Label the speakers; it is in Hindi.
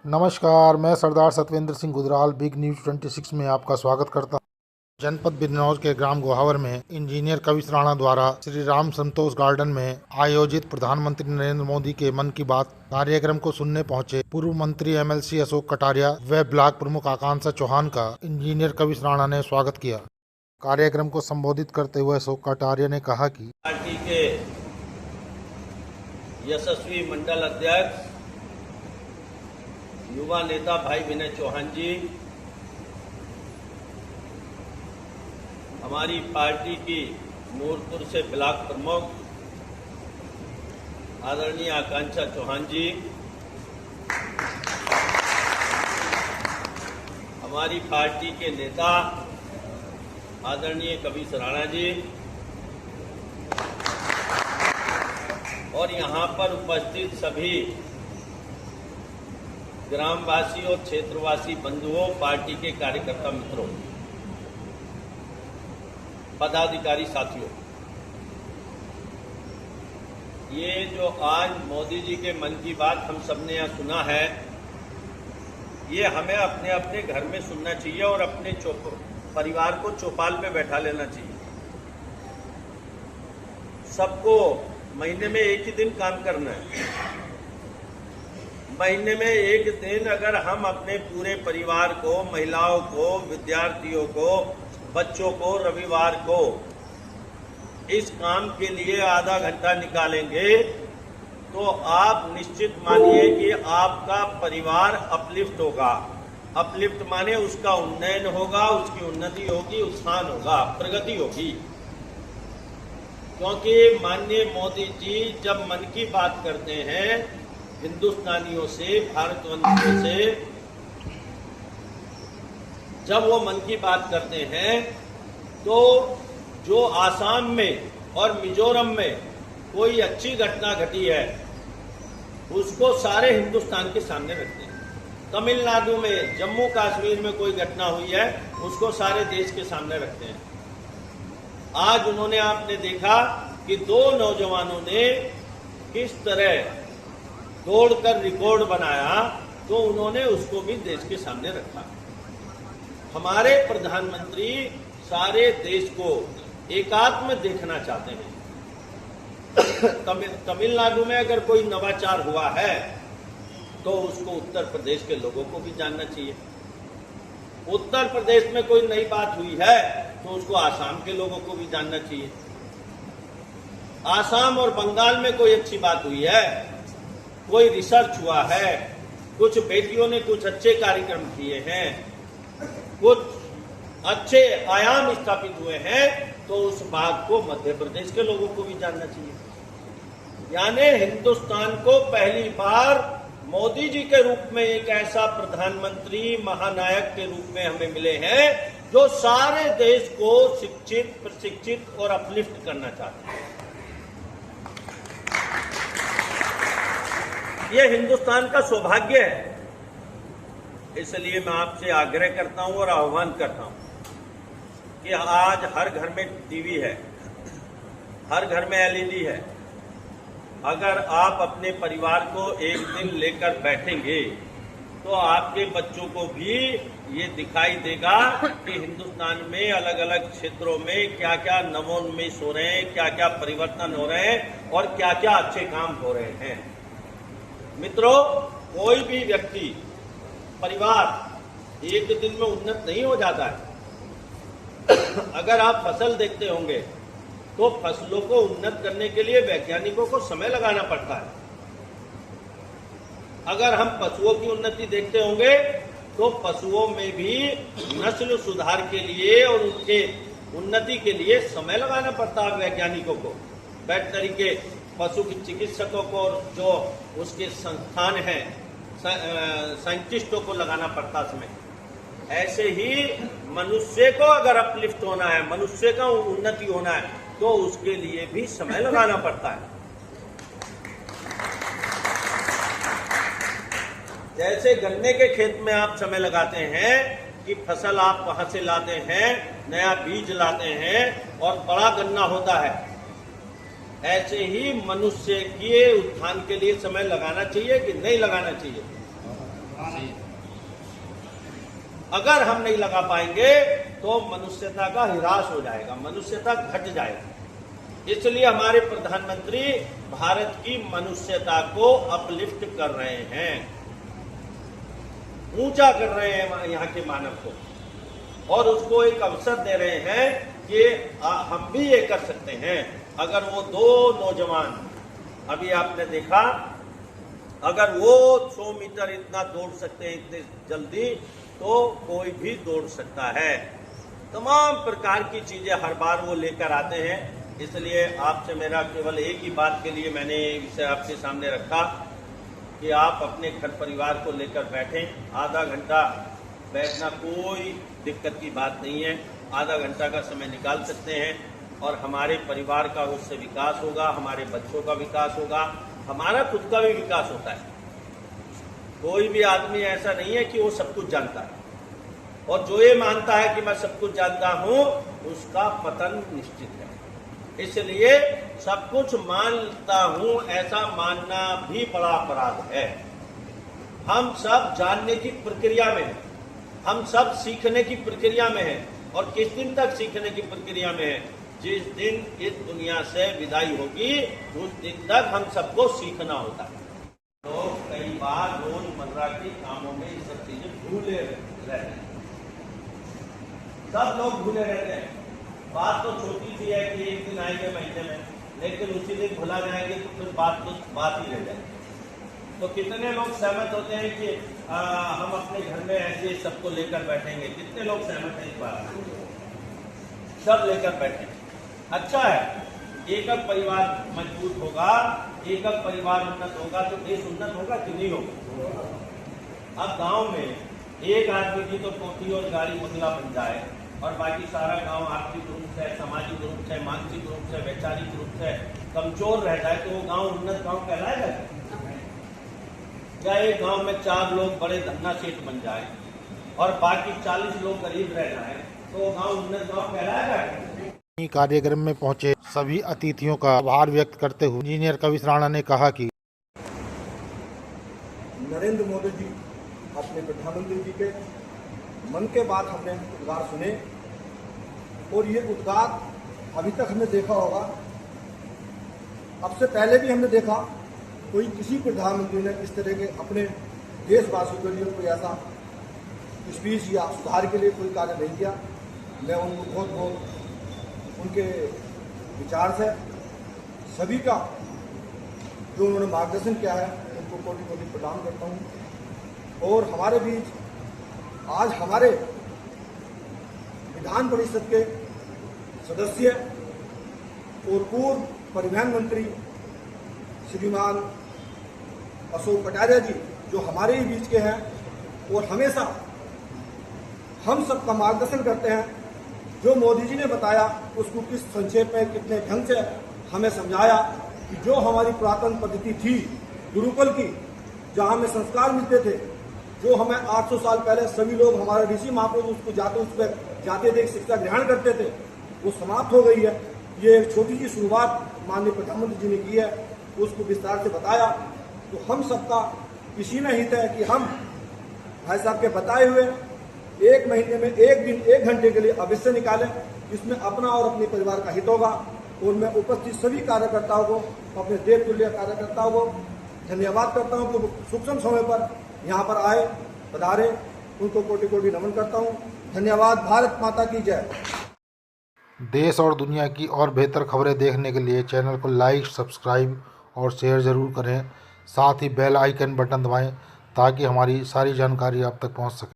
Speaker 1: नमस्कार, मैं सरदार सतविंदर सिंह गुजराल बिग न्यूज 26 में आपका स्वागत करता हूं। जनपद बिजनौर के ग्राम गोहावर में इंजीनियर कविश राणा द्वारा श्री राम संतोष गार्डन में आयोजित प्रधानमंत्री नरेंद्र मोदी के मन की बात कार्यक्रम को सुनने पहुंचे पूर्व मंत्री MLC अशोक कटारिया व ब्लॉक प्रमुख आकांक्षा चौहान का इंजीनियर कविश राणा ने स्वागत किया। कार्यक्रम को संबोधित करते हुए अशोक कटारिया ने कहा कि
Speaker 2: पार्टी के यशस्वी मंडल अध्यक्ष युवा नेता भाई विनय चौहान जी, हमारी पार्टी की नूरपुर से ब्लॉक प्रमुख आदरणीय आकांक्षा चौहान जी, हमारी पार्टी के नेता आदरणीय कविश राणा जी और यहाँ पर उपस्थित सभी ग्रामवासी और क्षेत्रवासी बंधुओं, पार्टी के कार्यकर्ता मित्रों, पदाधिकारी साथियों, ये जो आज मोदी जी के मन की बात हम सबने यहाँ सुना है, ये हमें अपने अपने घर में सुनना चाहिए और अपने परिवार को चौपाल पे बैठा लेना चाहिए। सबको महीने में एक ही दिन काम करना है। महीने में एक दिन अगर हम अपने पूरे परिवार को, महिलाओं को, विद्यार्थियों को, बच्चों को रविवार को इस काम के लिए आधा घंटा निकालेंगे तो आप निश्चित मानिए कि आपका परिवार अपलिफ्ट होगा। अपलिफ्ट माने उसका उन्नयन होगा, उसकी उन्नति होगी, उत्थान होगा, प्रगति होगी। क्योंकि माननीय मोदी जी जब मन की बात करते हैं हिंदुस्तानियों से, भारतवंशियों से, जब वो मन की बात करते हैं तो जो आसाम में और मिजोरम में कोई अच्छी घटना घटी है उसको सारे हिंदुस्तान के सामने रखते हैं। तमिलनाडु में, जम्मू कश्मीर में कोई घटना हुई है उसको सारे देश के सामने रखते हैं। आज उन्होंने, आपने देखा कि दो नौजवानों ने किस तरह दौड़कर रिकॉर्ड बनाया, तो उन्होंने उसको भी देश के सामने रखा। हमारे प्रधानमंत्री सारे देश को एकात्म देखना चाहते हैं। तमिलनाडु में अगर कोई नवाचार हुआ है तो उसको उत्तर प्रदेश के लोगों को भी जानना चाहिए। उत्तर प्रदेश में कोई नई बात हुई है तो उसको आसाम के लोगों को भी जानना चाहिए। आसाम और बंगाल में कोई अच्छी बात हुई है, कोई रिसर्च हुआ है, कुछ बेटियों ने कुछ अच्छे कार्यक्रम किए हैं, कुछ अच्छे आयाम स्थापित हुए हैं, तो उस बात को मध्य प्रदेश के लोगों को भी जानना चाहिए। यानी हिंदुस्तान को पहली बार मोदी जी के रूप में एक ऐसा प्रधानमंत्री, महानायक के रूप में हमें मिले हैं जो सारे देश को शिक्षित, प्रशिक्षित और अपलिफ्ट करना चाहते हैं। ये हिंदुस्तान का सौभाग्य है। इसलिए मैं आपसे आग्रह करता हूं और आह्वान करता हूं कि आज हर घर में टीवी है, हर घर में LED है। अगर आप अपने परिवार को एक दिन लेकर बैठेंगे तो आपके बच्चों को भी ये दिखाई देगा कि हिंदुस्तान में अलग अलग क्षेत्रों में क्या क्या नवोन्मेष हो रहे हैं, क्या क्या परिवर्तन हो रहे हैं और क्या क्या अच्छे काम हो रहे हैं। मित्रों, कोई भी व्यक्ति, परिवार एक दिन में उन्नत नहीं हो जाता है। अगर आप फसल देखते होंगे तो फसलों को उन्नत करने के लिए वैज्ञानिकों को समय लगाना पड़ता है। अगर हम पशुओं की उन्नति देखते होंगे तो पशुओं में भी नस्ल सुधार के लिए और उनके उन्नति के लिए समय लगाना पड़ता है वैज्ञानिकों को, वेटनरी के पशु के चिकित्सकों को, जो उसके संस्थान हैं, साइंटिस्टों को लगाना पड़ता समय। ऐसे ही मनुष्य को अगर अपलिफ्ट होना है, मनुष्य का उन्नति होना है, तो उसके लिए भी समय लगाना पड़ता है। जैसे गन्ने के खेत में आप समय लगाते हैं कि फसल आप वहां से लाते हैं, नया बीज लाते हैं और बड़ा गन्ना होता है, ऐसे ही मनुष्य के उत्थान के लिए समय लगाना चाहिए कि नहीं लगाना चाहिए? अगर हम नहीं लगा पाएंगे तो मनुष्यता का ह्रास हो जाएगा, मनुष्यता घट जाएगी। इसलिए हमारे प्रधानमंत्री भारत की मनुष्यता को अपलिफ्ट कर रहे हैं, ऊंचा कर रहे हैं यहाँ के मानव को, और उसको एक अवसर दे रहे हैं कि हम भी ये कर सकते हैं। अगर वो दो नौजवान, अभी आपने देखा, अगर वो 100 मीटर इतना दौड़ सकते हैं इतने जल्दी, तो कोई भी दौड़ सकता है। तमाम प्रकार की चीजें हर बार वो लेकर आते हैं। इसलिए आपसे मेरा केवल एक ही बात के लिए मैंने ये विषय आपके सामने रखा कि आप अपने घर परिवार को लेकर बैठें। आधा घंटा बैठना कोई दिक्कत की बात नहीं है, आधा घंटा का समय निकाल सकते हैं और हमारे परिवार का उससे विकास होगा, हमारे बच्चों का विकास होगा, हमारा खुद का भी विकास होता है। कोई भी आदमी ऐसा नहीं है कि वो सब कुछ जानता है, और जो ये मानता है कि मैं सब कुछ जानता हूं, उसका पतन निश्चित है। इसलिए सब कुछ मानता हूं ऐसा मानना भी बड़ा अपराध है। हम सब जानने की प्रक्रिया में हैं, हम सब सीखने की प्रक्रिया में हैं, और किस दिन तक सीखने की प्रक्रिया में हैं? जिस दिन इस दुनिया से विदाई होगी उस दिन तक हम सबको सीखना होता है। तो कई बार रोजमर्रा के कामों में ये सब चीजें भूले रहते हैं, सब लोग भूले रहते हैं। बात तो छोटी सी है कि एक दिन आएंगे महीने में, लेकिन उसी दिन भुला जाएंगे तो फिर बात ही रह जाएगी। तो कितने लोग सहमत होते हैं कि हम अपने घर में ऐसे सबको लेकर बैठेंगे? कितने लोग सहमत हैं इस बात? सब लेकर बैठे, अच्छा है। एकक परिवार मजबूत होगा, एकक परिवार उन्नत होगा तो देश उन्नत होगा कि नहीं होगा? अब गांव में एक आदमी की तो कोठी और गाड़ी बंगला बन जाए और बाकी सारा गांव आर्थिक रूप से, सामाजिक रूप से, मानसिक रूप से, वैचारिक रूप से कमजोर रह जाए तो वो गांव उन्नत गांव कहलाएगा? या एक गांव में 4 लोग बड़े धन्ना सेठ बन जाए और बाकी 40 लोग गरीब रह जाए तो वो गांव उन्नत गांव कहलाएगा?
Speaker 1: कार्यक्रम में पहुंचे सभी अतिथियों का आभार व्यक्त करते हुए इंजीनियर कविश राणा ने कहा कि
Speaker 3: नरेंद्र मोदी जी अपने प्रधानमंत्री जी के मन के बात हमने उद्गार सुने, और ये उद्गार अभी तक हमने देखा होगा, अब से पहले भी हमने देखा, कोई किसी प्रधानमंत्री ने इस तरह के अपने देशवासियों के लिए कोई ऐसा स्पीच या सुधार के लिए कोई कार्य नहीं किया। मैं उनको बहुत बहुत उनके विचार से सभी का जो उन्होंने मार्गदर्शन किया है उनको कोटि कोटि प्रदान करता हूँ। और हमारे बीच आज हमारे विधान परिषद के सदस्य और पूर्व परिवहन मंत्री श्रीमान अशोक कटारिया जी, जो हमारे ही बीच के हैं और हमेशा हम सबका मार्गदर्शन करते हैं। जो मोदी जी ने बताया उसको किस संक्षेप में, कितने ढंग से हमें समझाया कि जो हमारी पुरातन पद्धति थी गुरुकुल की, जहाँ हमें संस्कार मिलते थे, जो हमें 800 साल पहले सभी लोग, हमारे ऋषि महापुरुष उसको जाते देख शिक्षा ग्रहण करते थे, वो समाप्त हो गई है। ये एक छोटी सी शुरुआत माननीय प्रधानमंत्री जी ने की है, उसको विस्तार से बताया। तो हम सबका इसी में हित है कि हम भाई साहब के बताए हुए 1 महीने में 1 दिन 1 घंटे के लिए अवश्य निकालें, इसमें अपना और अपने परिवार का हित होगा। और मैं उपस्थित सभी कार्यकर्ताओं को, अपने देव तुल्य कार्यकर्ताओं को धन्यवाद करता हूं कि सूक्ष्म समय पर यहाँ पर आए, पधारे, उनको कोटि कोटि नमन करता हूं। धन्यवाद। भारत माता की जय।
Speaker 1: देश और दुनिया की और बेहतर खबरें देखने के लिए चैनल को लाइक, सब्सक्राइब और शेयर ज़रूर करें। साथ ही बेल आइकन बटन दबाएं ताकि हमारी सारी जानकारी आप तक पहुंच सके।